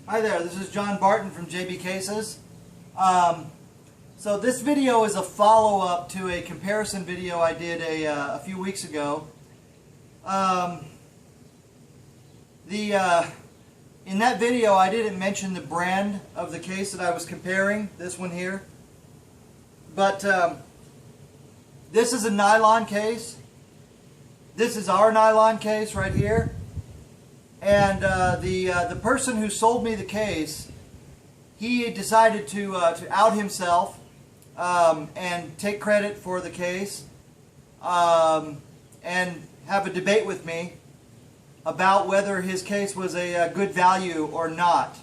Hi there, this is John Barton from JB Cases. So this video is a follow-up to a comparison video I did a few weeks ago. In that video I didn't mention the brand of the case that I was comparing, this one here. But this is a nylon case. This is our nylon case right here. And the person who sold me the case, he decided to out himself and take credit for the case and have a debate with me about whether his case was a good value or not.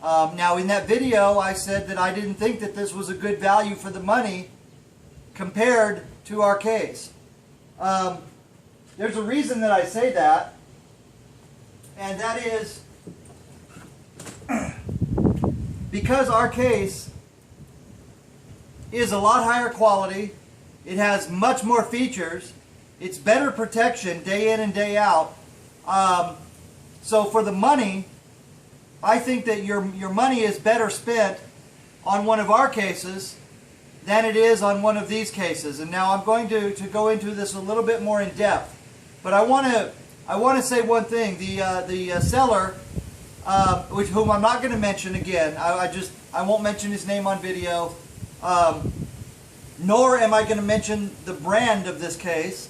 Now in that video I said that I didn't think that this was a good value for the money compared to our case. There's a reason that I say that. And that is because our case is a lot higher quality, it has much more features, it's better protection day in and day out. So for the money, I think that your money is better spent on one of our cases than it is on one of these cases. And now I'm going to go into this a little bit more in depth. But I want to say one thing. The seller, whom I'm not going to mention again, I won't mention his name on video, nor am I going to mention the brand of this case.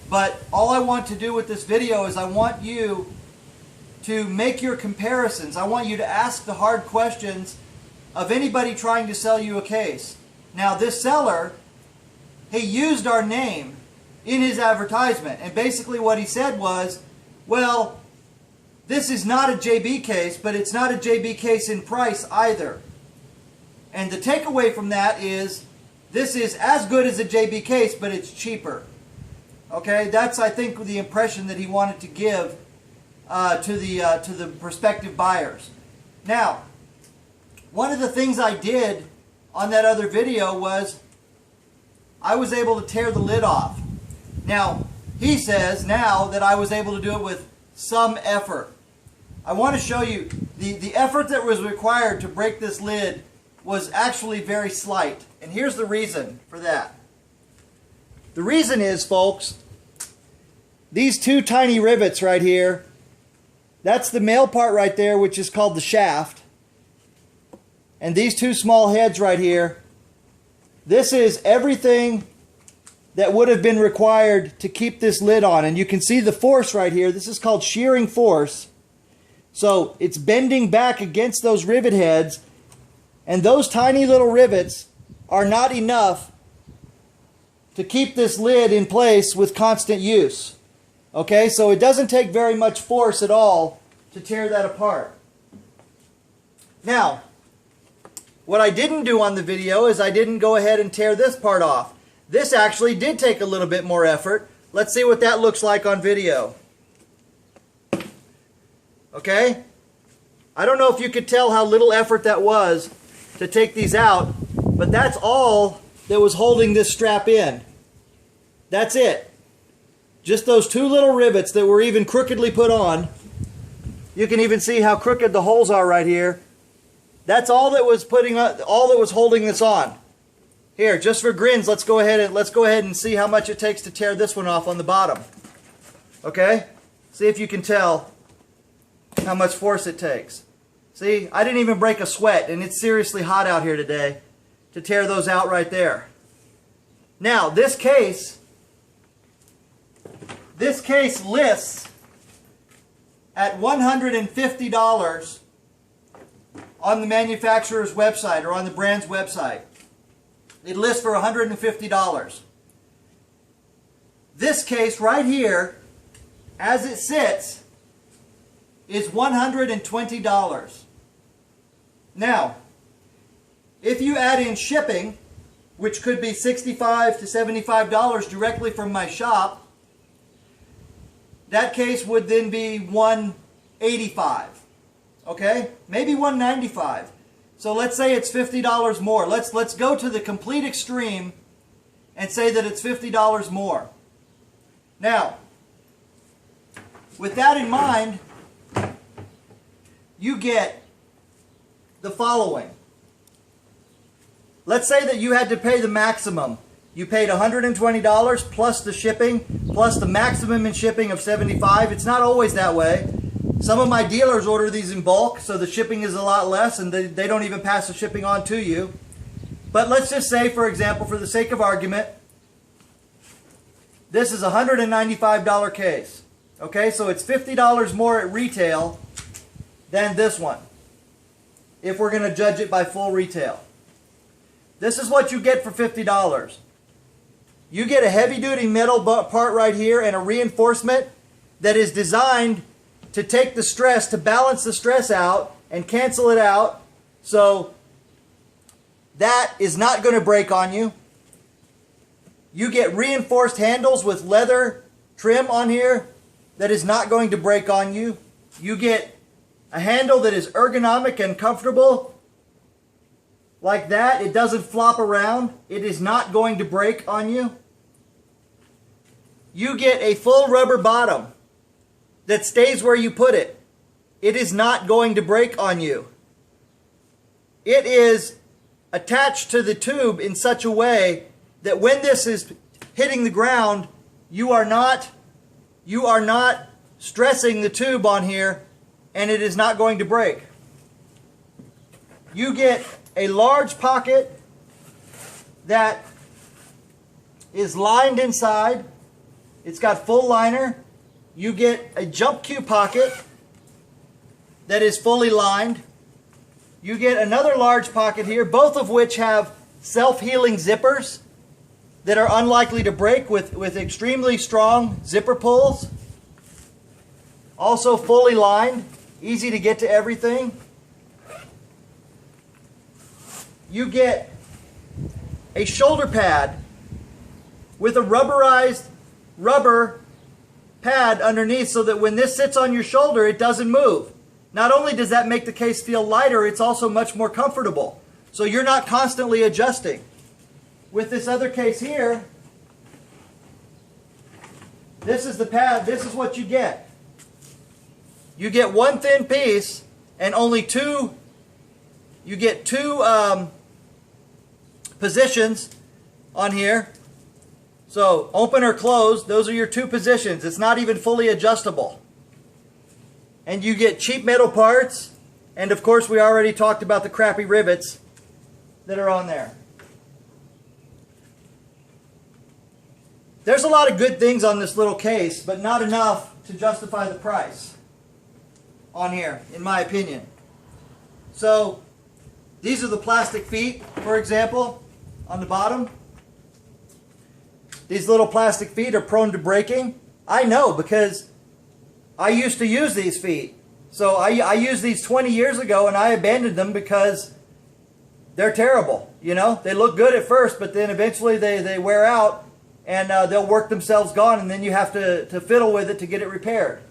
But all I want to do with this video is I want you to make your comparisons. I want you to ask the hard questions of anybody trying to sell you a case. Now this seller, he used our name in his advertisement, and basically what he said was, well, this is not a JB case, but it's not a JB case in price either. And the takeaway from that is, this is as good as a JB case, but it's cheaper. Okay, that's, I think, the impression that he wanted to give to the prospective buyers. Now, one of the things I did on that other video was I was able to tear the lid off. Now, he says now that I was able to do it with some effort. I want to show you the effort that was required to break this lid was actually very slight. And here's the reason for that. The reason is, folks, these two tiny rivets right here, that's the male part right there, which is called the shaft. And these two small heads right here, this is everything that would have been required to keep this lid on. And you can see the force right here. This is called shearing force. So it's bending back against those rivet heads. And those tiny little rivets are not enough to keep this lid in place with constant use. Okay, so it doesn't take very much force at all to tear that apart. Now, what I didn't do on the video is I didn't go ahead and tear this part off. This actually did take a little bit more effort. Let's see what that looks like on video. Okay? I don't know if you could tell how little effort that was to take these out, but that's all that was holding this strap in. That's it. Just those two little rivets that were even crookedly put on. You can even see how crooked the holes are right here. That's all that was holding this on. Here, just for grins, let's go ahead and see how much it takes to tear this one off on the bottom. Okay? See if you can tell how much force it takes. See, I didn't even break a sweat, and it's seriously hot out here today to tear those out right there. Now, this case lists at $150 on the manufacturer's website or on the brand's website. It lists for $150. This case right here, as it sits, is $120. Now, if you add in shipping, which could be $65 to $75 directly from my shop, that case would then be $185. Okay? Maybe $195. So let's say it's $50 more. Let's go to the complete extreme and say that it's $50 more. Now, with that in mind, you get the following. Let's say that you had to pay the maximum. You paid $120 plus the shipping, plus the maximum in shipping of $75. It's not always that way. Some of my dealers order these in bulk, so the shipping is a lot less, and they don't even pass the shipping on to you. But let's just say, for example, for the sake of argument, this is a $195 case. Okay, so it's $50 more at retail than this one, if we're going to judge it by full retail. This is what you get for $50. You get a heavy-duty metal part right here and a reinforcement that is designed to take the stress, to balance the stress out and cancel it out. So that is not going to break on you. You get reinforced handles with leather trim on here that is not going to break on you. You get a handle that is ergonomic and comfortable like that. It doesn't flop around. It is not going to break on you. You get a full rubber bottom that stays where you put it. It is not going to break on you. It is attached to the tube in such a way that when this is hitting the ground, you are not stressing the tube on here, and it is not going to break. You get a large pocket that is lined inside. It's got full liner. You get a jump cue pocket that is fully lined. You get another large pocket here, both of which have self-healing zippers that are unlikely to break with extremely strong zipper pulls. Also fully lined, easy to get to everything. You get a shoulder pad with a rubberized rubber pad underneath so that when this sits on your shoulder, it doesn't move. Not only does that make the case feel lighter, it's also much more comfortable. So you're not constantly adjusting. With this other case here, this is the pad, this is what you get. You get one thin piece and only two, you get two positions on here. So open or closed, those are your two positions. It's not even fully adjustable. And you get cheap metal parts, and of course we already talked about the crappy rivets that are on there. There's a lot of good things on this little case, but not enough to justify the price on here, in my opinion. So these are the plastic feet, for example, on the bottom. These little plastic feet are prone to breaking. I know, because I used to use these feet. So I used these 20 years ago, and I abandoned them because they're terrible. You know, they look good at first, but then eventually they wear out, and they'll work themselves gone, and then you have to fiddle with it to get it repaired.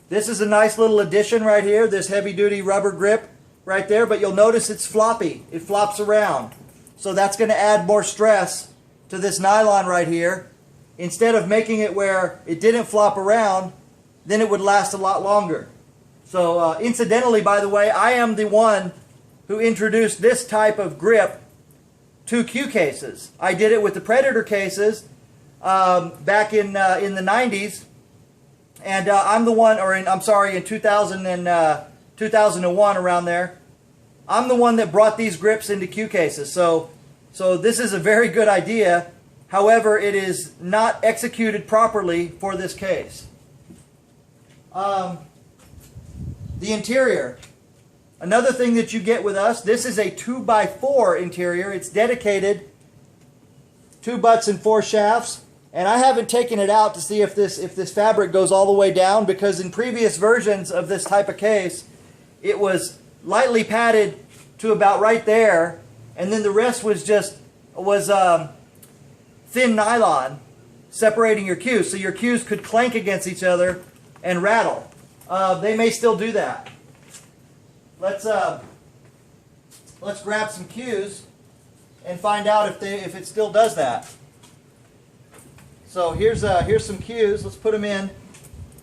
This is a nice little addition right here, this heavy-duty rubber grip right there, but you'll notice it's floppy. It flops around. So that's going to add more stress to this nylon right here. Instead of making it where it didn't flop around, then it would last a lot longer. So incidentally, by the way, I am the one who introduced this type of grip to Q cases. I did it with the Predator cases back in the 90s. And I'm the one, or I'm sorry, in 2001, around there. I'm the one that brought these grips into Q cases. So this is a very good idea. However, it is not executed properly for this case. The interior. Another thing that you get with us, this is a 2x4 interior. It's dedicated 2 butts and 4 shafts. And I haven't taken it out to see if this fabric goes all the way down, because in previous versions of this type of case, it was lightly padded to about right there, and then the rest was thin nylon separating your cues, so your cues could clank against each other and rattle. They may still do that. Let's grab some cues and find out if it still does that. So here's some cues. Let's put them in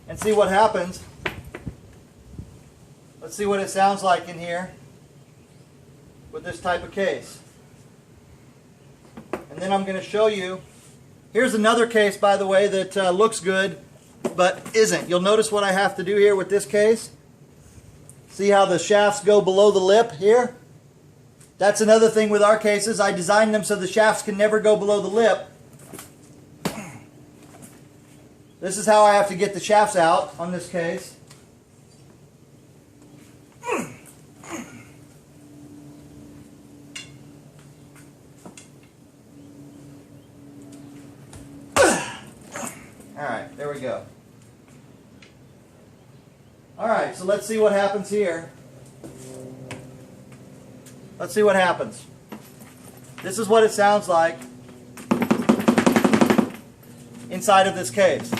and see what happens. Let's see what it sounds like in here with this type of case. And then I'm going to show you, here's another case, by the way, that looks good but isn't. You'll notice what I have to do here with this case. See how the shafts go below the lip here? That's another thing with our cases. I designed them so the shafts can never go below the lip. This is how I have to get the shafts out on this case. Alright, there we go. Alright, so let's see what happens here. Let's see what happens. This is what it sounds like inside of this case.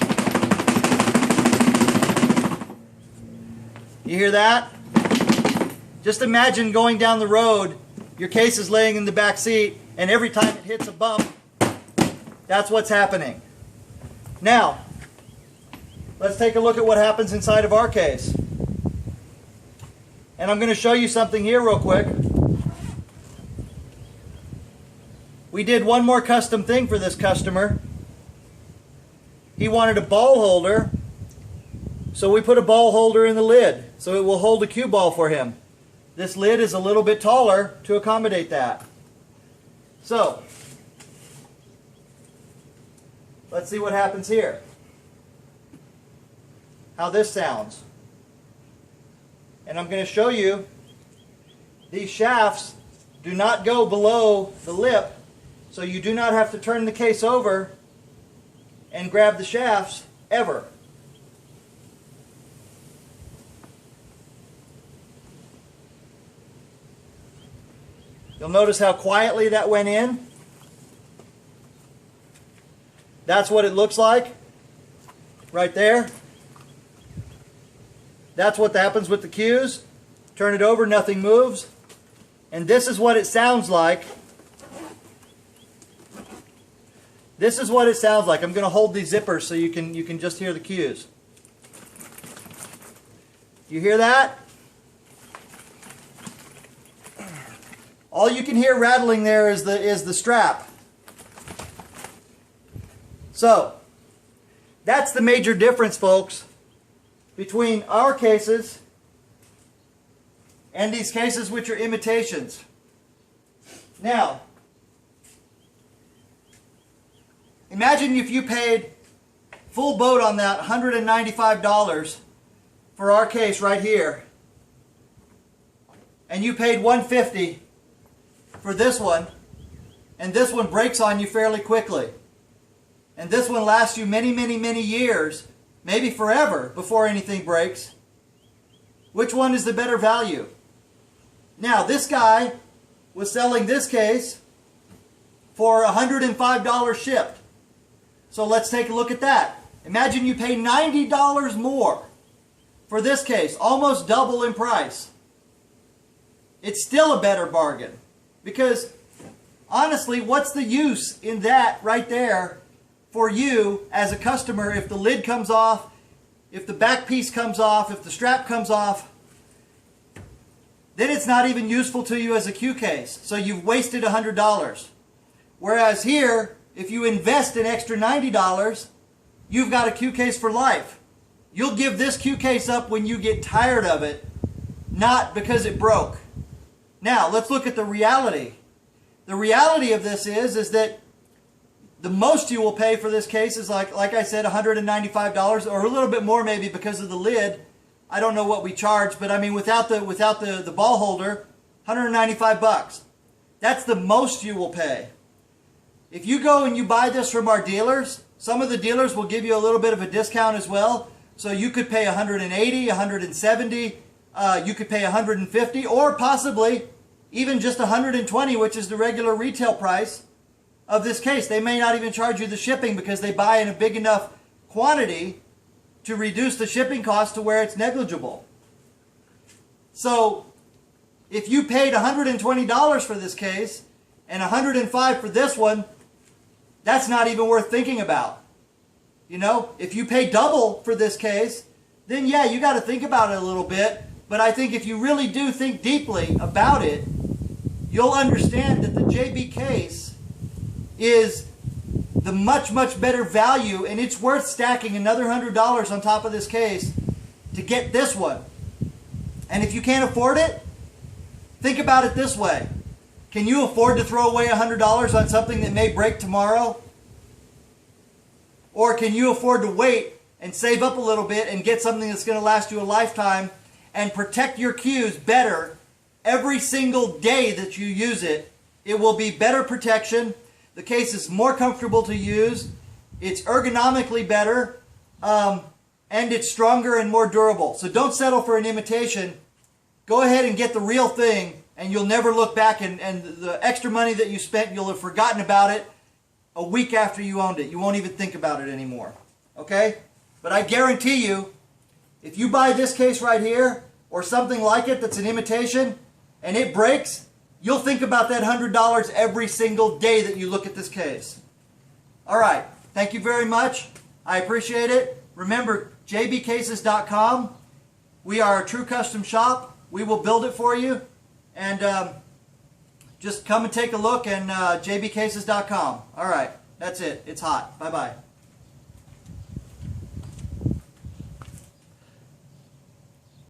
You hear that? Just imagine going down the road, your case is laying in the back seat, and every time it hits a bump, that's what's happening. Now, let's take a look at what happens inside of our case. And I'm going to show you something here real quick. We did one more custom thing for this customer. He wanted a ball holder, so we put a ball holder in the lid so it will hold a cue ball for him. This lid is a little bit taller to accommodate that. So, let's see what happens here. How this sounds. And I'm going to show you these shafts do not go below the lip, so you do not have to turn the case over and grab the shafts ever. You'll notice how quietly that went in. That's what it looks like right there. That's what happens with the cues. Turn it over, nothing moves. And this is what it sounds like. This is what it sounds like. I'm going to hold these zippers so you can just hear the cues. You hear that? All you can hear rattling there is the strap. So, that's the major difference, folks, between our cases and these cases which are imitations. Now, imagine if you paid full boat on that $195 for our case right here, and you paid $150 for this one, and this one breaks on you fairly quickly. And this one lasts you many, many, many years, maybe forever, before anything breaks. Which one is the better value? Now, this guy was selling this case for $105 shipped. So let's take a look at that. Imagine you pay $90 more for this case, almost double in price. It's still a better bargain. Because, honestly, what's the use in that right there for you as a customer if the lid comes off, if the back piece comes off, if the strap comes off? Then it's not even useful to you as a cue case. So you've wasted $100. Whereas here, if you invest an extra $90, you've got a cue case for life. You'll give this cue case up when you get tired of it, not because it broke. Now, let's look at the reality. The reality of this is that the most you will pay for this case is like I said, $195 or a little bit more maybe because of the lid. I don't know what we charge, but I mean without the ball holder, $195. That's the most you will pay. If you go and you buy this from our dealers, some of the dealers will give you a little bit of a discount as well. So you could pay $180, $170, you could pay $150, or possibly even just $120, which is the regular retail price of this case. They may not even charge you the shipping because they buy in a big enough quantity to reduce the shipping cost to where it's negligible. So if you paid $120 for this case and $105 for this one, that's not even worth thinking about. You know, if you pay double for this case, then yeah, you got to think about it a little bit. But I think if you really do think deeply about it, you'll understand that the JB case is the much, much better value, and it's worth stacking another $100 on top of this case to get this one. And if you can't afford it, think about it this way. Can you afford to throw away $100 on something that may break tomorrow? Or can you afford to wait and save up a little bit and get something that's going to last you a lifetime and protect your cues better every single day that you use it? It will be better protection. The case is more comfortable to use. It's ergonomically better. And it's stronger and more durable. So don't settle for an imitation. Go ahead and get the real thing, and you'll never look back, and the extra money that you spent, you'll have forgotten about it a week after you owned it. You won't even think about it anymore. Okay? But I guarantee you, if you buy this case right here, or something like it that's an imitation, and it breaks, you'll think about that $100 every single day that you look at this case. All right. Thank you very much. I appreciate it. Remember, jbcases.com. We are a true custom shop. We will build it for you. And just come and take a look, and jbcases.com. All right. That's it. It's hot. Bye-bye.